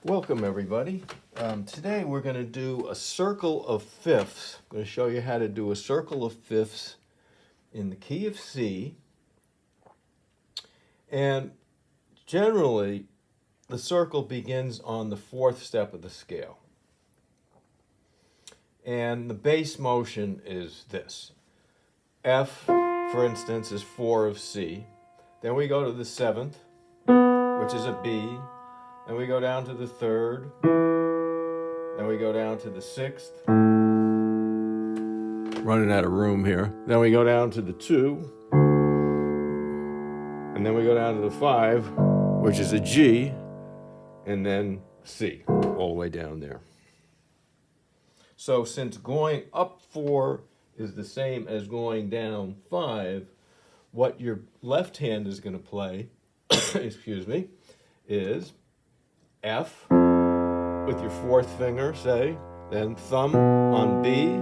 Welcome everybody. Today we're going to do a circle of fifths. I'm going to show you how to do a circle of fifths in the key of C. And generally, the circle begins on the fourth step of the scale. And the base motion is this. F, for instance, is 4 of C. Then we go to the seventh, which is a B. Then we go down to the third. Then we go down to the sixth. Running out of room here. Then we go down to the 2. And then we go down to the 5, which is a G. And then C, all the way down there. So since going up 4 is the same as going down 5, what your left hand is going to play, excuse me, is F with your fourth finger, say, then thumb on B,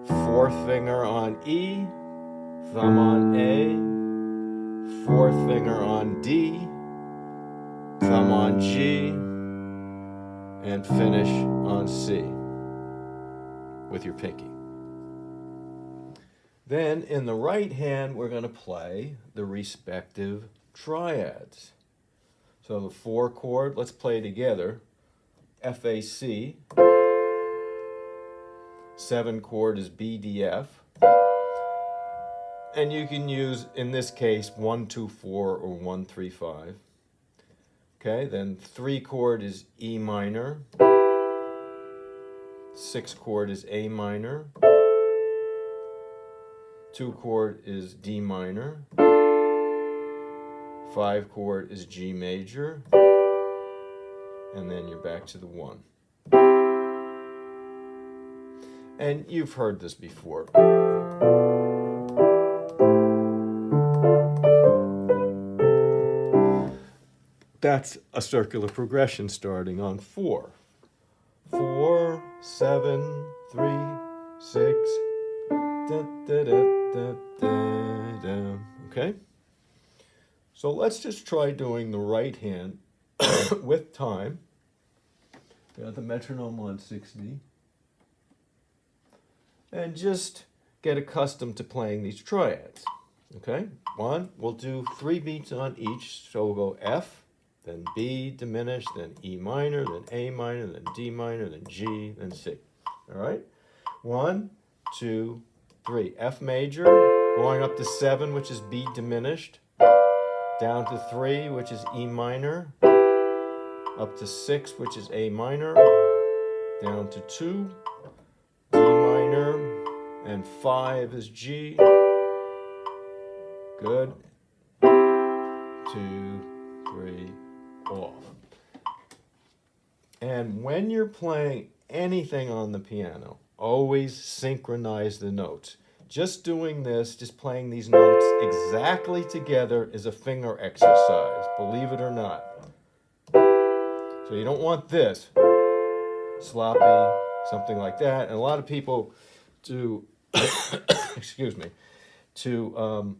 fourth finger on E, thumb on A, fourth finger on D, thumb on G, and finish on C with your pinky. Then in the right hand, we're going to play the respective triads. So the 4 chord, let's play together. F, A, C. 7 chord is B, D, F. And you can use, in this case, 1, 2, 4 or 1, 3, 5. Okay, then 3 chord is E minor. 6 chord is A minor. 2 chord is D minor. 5 chord is G major, and then you're back to the 1. And you've heard this before. That's a circular progression starting on 4. 4, 7, 3, 6, da, da, da, da, da, da. Okay? So let's just try doing the right hand with time. Got the metronome on 60. And just get accustomed to playing these triads. Okay? 1, we'll do 3 beats on each. So we'll go F, then B diminished, then E minor, then A minor, then D minor, then G, then C. All right? 1, 2, 3. F major, going up to 7, which is B diminished. Down to 3, which is E minor, up to 6, which is A minor, down to 2, D minor, and 5 is G. Good. 2, 3, off. And when you're playing anything on the piano, always synchronize the notes. Just doing this, just playing these notes exactly together is a finger exercise, believe it or not. So you don't want this, sloppy, something like that. And a lot of people do, excuse me, to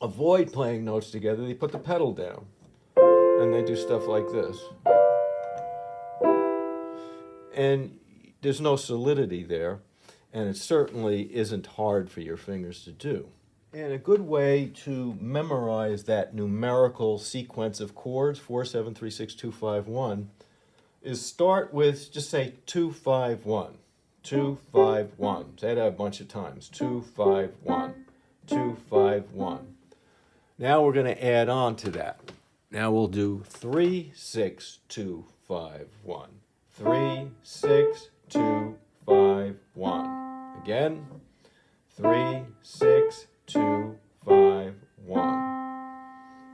avoid playing notes together, they put the pedal down. And they do stuff like this. And there's no solidity there. And it certainly isn't hard for your fingers to do. And a good way to memorize that numerical sequence of chords, 4, 7, 3, 6, 2, 5, 1, is start with, just say 2, 5, 1. 2, 5, 1. Say that a bunch of times. 2, 5, 1. 2, 5, 1. Now we're going to add on to that. Now we'll do 3, 6, 2, 5, 1. 3, 6, 2, 5, 1. Again, 3, 6, 2, 5, 1.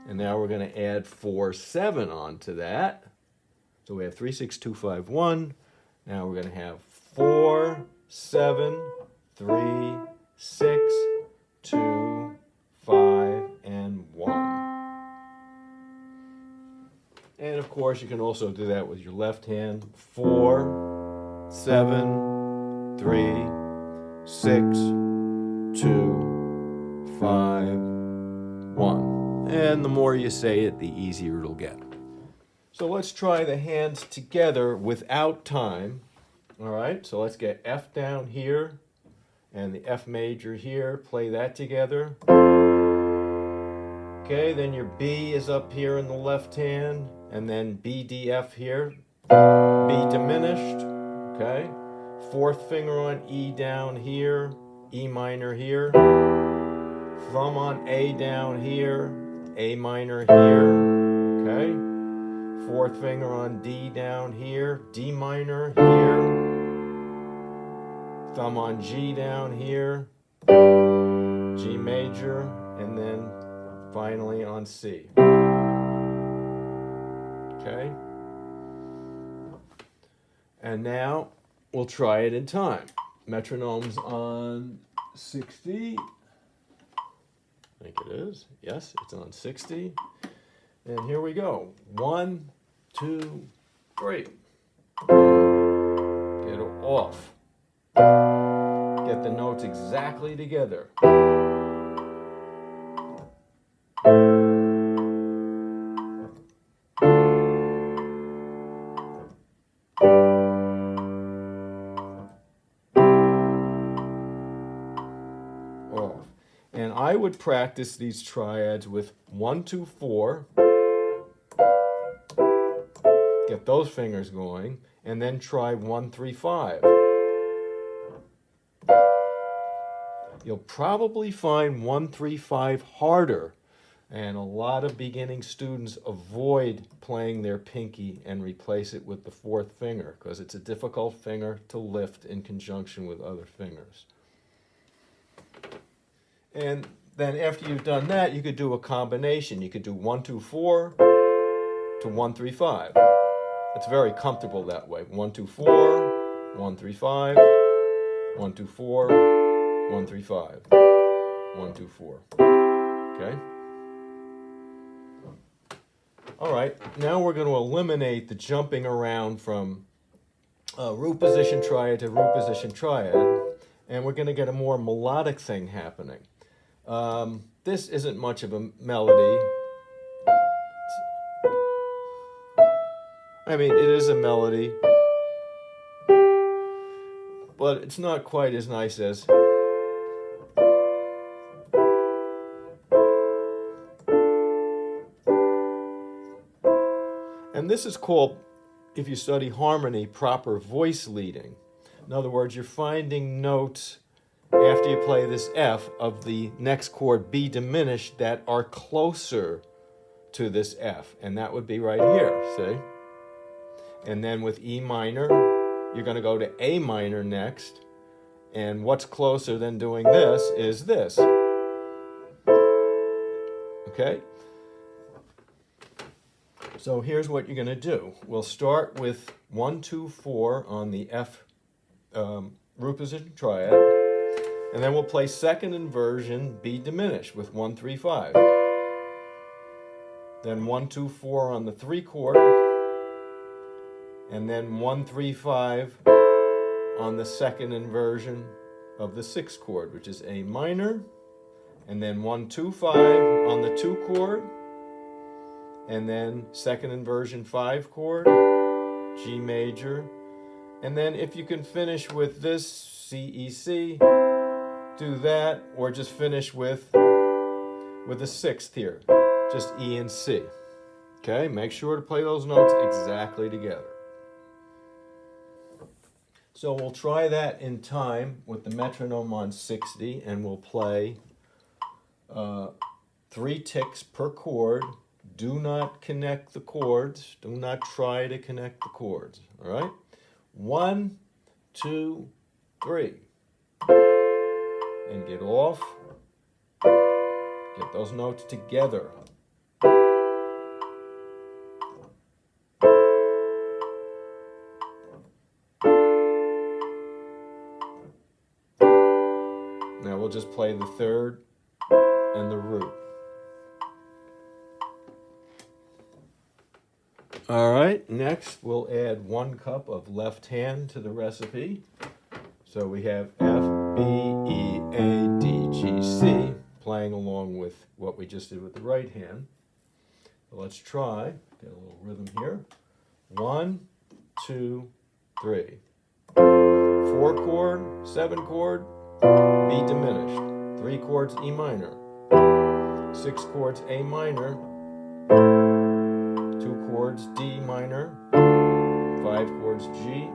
And now we're going to add 4, 7 onto that. So we have 3, 6, 2, 5, 1. Now we're going to have 4, 7, 3, 6, 2, 5, and 1. And of course, you can also do that with your left hand. 4, 7, 3, 6, 2, 5, 1. And the more you say it, the easier it'll get. So let's try the hands together without time. All right, so let's get F down here and the F major here. Play that together. Okay, then your B is up here in the left hand, and then B, D, F here. B diminished, okay? Fourth finger on E down here, E minor here. Thumb on A down here, A minor here, okay? Fourth finger on D down here, D minor here. Thumb on G down here, G major, and then finally on C. Okay? And now we'll try it in time. Metronome's on 60. I think it is. Yes, it's on 60. And here we go. 1, 2, 3. Get it off. Get the notes exactly together. Off. And I would practice these triads with 1, 2, 4. Get those fingers going, and then try 1, 3, 5. You'll probably find 1, 3, 5 harder, and a lot of beginning students avoid playing their pinky and replace it with the fourth finger because it's a difficult finger to lift in conjunction with other fingers. And then after you've done that, you could do a combination. You could do 1, 2, 4 to 1, 3, 5. It's very comfortable that way. 1, 2, 4, 1, 3, 5, 1, 2, 4, 1, 3, 5, 1, 2, 4. Okay? All right, now we're going to eliminate the jumping around from root position triad to root position triad, and we're going to get a more melodic thing happening. This isn't much of a melody. I mean, it is a melody, but it's not quite as nice as... And this is called, if you study harmony, proper voice leading. In other words, you're finding notes after you play this F of the next chord B diminished that are closer to this F. And that would be right here, see? And then with E minor, you're going to go to A minor next. And what's closer than doing this is this. Okay? So here's what you're going to do. We'll start with 1, 2, 4 on the F root position triad, and then we'll play second inversion B diminished with 1, 3, 5. Then 1, 2, 4 on the 3 chord, and then 1, 3, 5 on the second inversion of the 6 chord, which is A minor, and then 1, 2, 5 on the 2 chord, and then second inversion 5 chord, G major, and then if you can finish with this C, E, C, do that, or just finish with the 6th here, just E and C. Okay, make sure to play those notes exactly together. So we'll try that in time with the metronome on 60, and we'll play 3 ticks per chord. Do not connect the chords. Do not try to connect the chords. All right? 1, 2, 3. And get off. Get those notes together. Now we'll just play the third and the root. All right, next we'll add 1 cup of left hand to the recipe. So we have F, B, E, A, D, G, C, playing along with what we just did with the right hand. Let's try. Get a little rhythm here. 1, 2, 3. 4 chord, 7 chord, B diminished. 3 chords E minor. 6 chords A minor. 2 chords D minor. 5 chords G.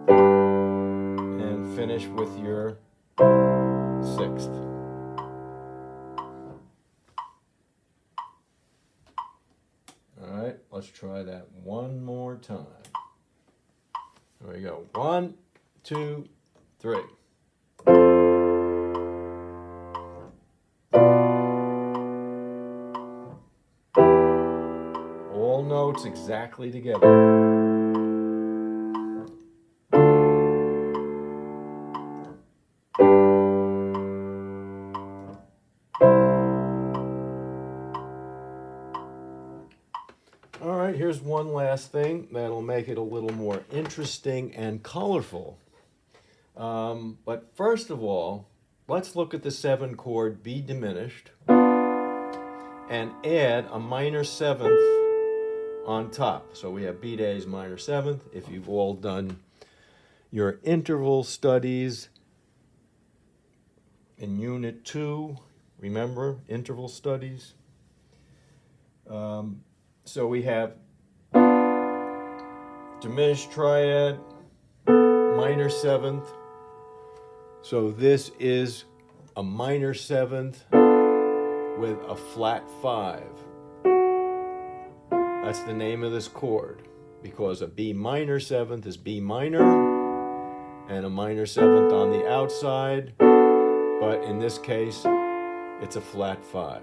And finish with your 6th. Alright, let's try that one more time. There we go. 1, 2, 3. All notes exactly together. All right, here's one last thing that'll make it a little more interesting and colorful. But first of all, let's look at the 7 chord B diminished and add a minor 7th on top. So we have B days minor 7th. If you've all done your interval studies in Unit 2, remember interval studies? So we have diminished triad, minor 7th. So this is a minor 7th with a flat 5. That's the name of this chord, because a B minor 7th is B minor and a minor 7th on the outside, but in this case it's a flat 5.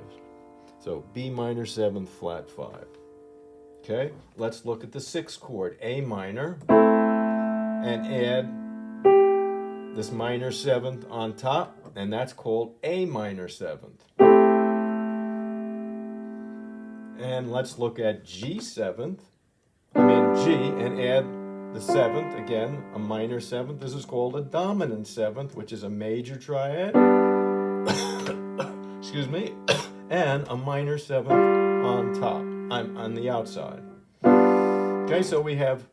So B minor 7th flat 5. Okay, let's look at the 6th chord, A minor, and add this minor 7th on top, and that's called A minor 7th. And let's look at G 7th, G, and add the 7th, again, a minor 7th. This is called a dominant 7th, which is a major triad, excuse me, and a minor 7th on top, on the outside. Okay, so we have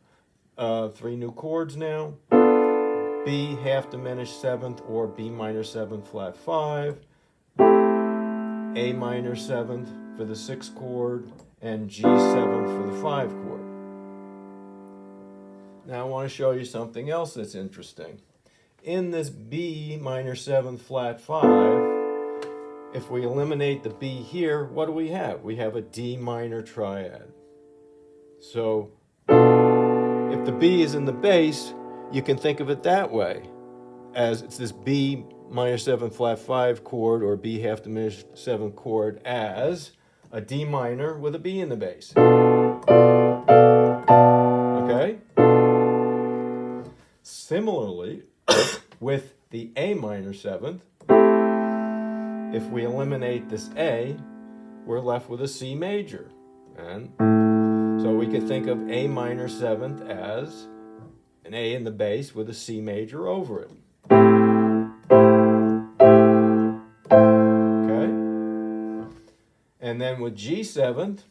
3 new chords now. B half diminished 7th or B minor 7th flat 5, A minor 7th for the 6th chord, and G 7th for the 5 chord. Now I want to show you something else that's interesting. In this B minor 7th flat 5, if we eliminate the B here, what do we have? We have a D minor triad. So if the B is in the bass, you can think of it that way, as it's this B minor 7th flat 5 chord, or B half diminished 7th chord, as a D minor with a B in the bass. Okay? Similarly, with the A minor 7th, if we eliminate this A, we're left with a C major. And so we could think of A minor 7th as an A in the bass with a C major over it. Okay? And then with G 7th,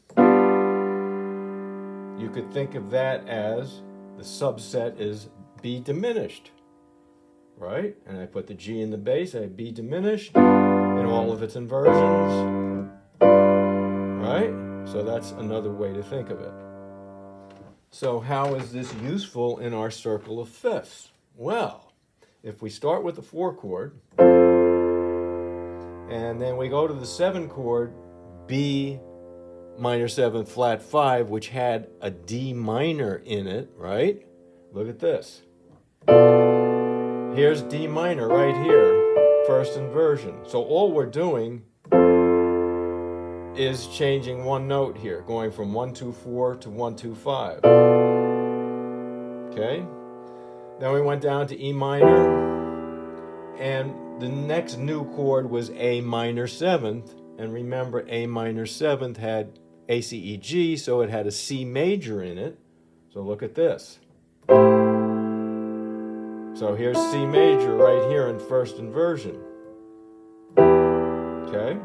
you could think of that as the subset is B diminished. Right? And I put the G in the bass, I have B diminished in all of its inversions. Right? So that's another way to think of it. So how is this useful in our circle of fifths? Well, if we start with the 4 chord, and then we go to the 7 chord, B minor 7th flat 5, which had a D minor in it, right? Look at this. Here's D minor right here, first inversion. So all we're doing is changing one note here, going from 1, 2, 4 to 1, 2, 5. Okay? Then we went down to E minor, and the next new chord was A minor 7th, and remember A minor 7th had A, C, E, G, so it had a C major in it. So look at this. So here's C major right here in first inversion. Okay?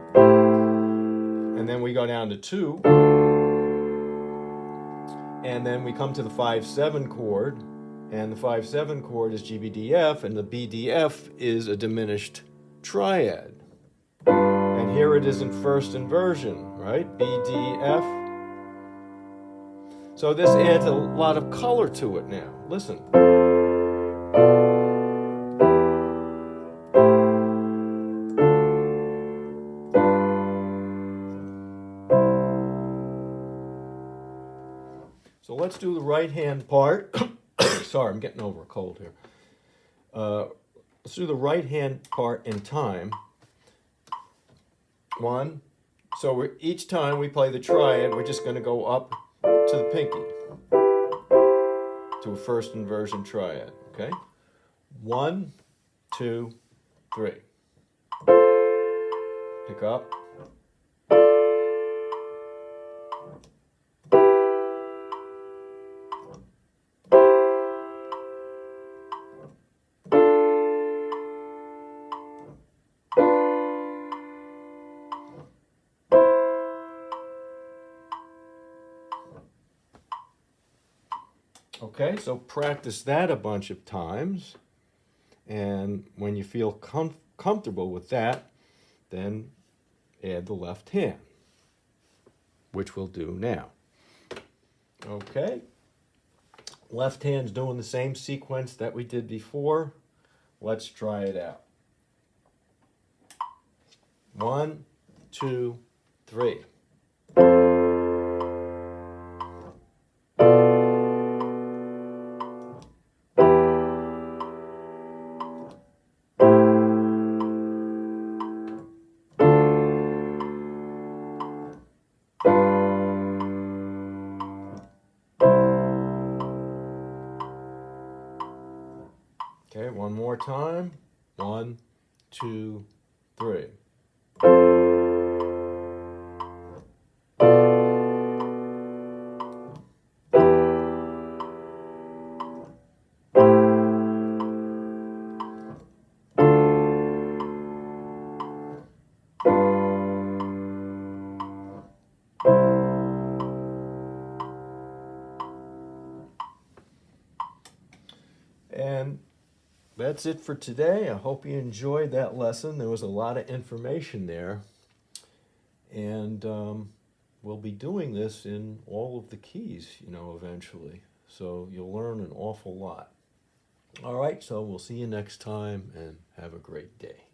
And then we go down to 2. And then we come to the 5/7 chord, and the 5/7 chord is G-B-D-F, and the B-D-F is a diminished triad. And here it is in first inversion, right? B-D-F. So this adds a lot of color to it now. Listen. So let's do the right hand part. Sorry, I'm getting over a cold here. Let's do the right hand part in time. 1. So each time we play the triad, we're just going to go up to the pinky to a first inversion triad. Okay? 1, 2, 3. Pick up. Okay, so practice that a bunch of times, and when you feel comfortable with that, then add the left hand, which we'll do now. Okay, left hand's doing the same sequence that we did before. Let's try it out. 1, 2, 3. Okay, one more time. 1, 2, 3. And that's it for today. I hope you enjoyed that lesson. There was a lot of information there. And we'll be doing this in all of the keys, eventually. So you'll learn an awful lot. All right, so we'll see you next time, and have a great day.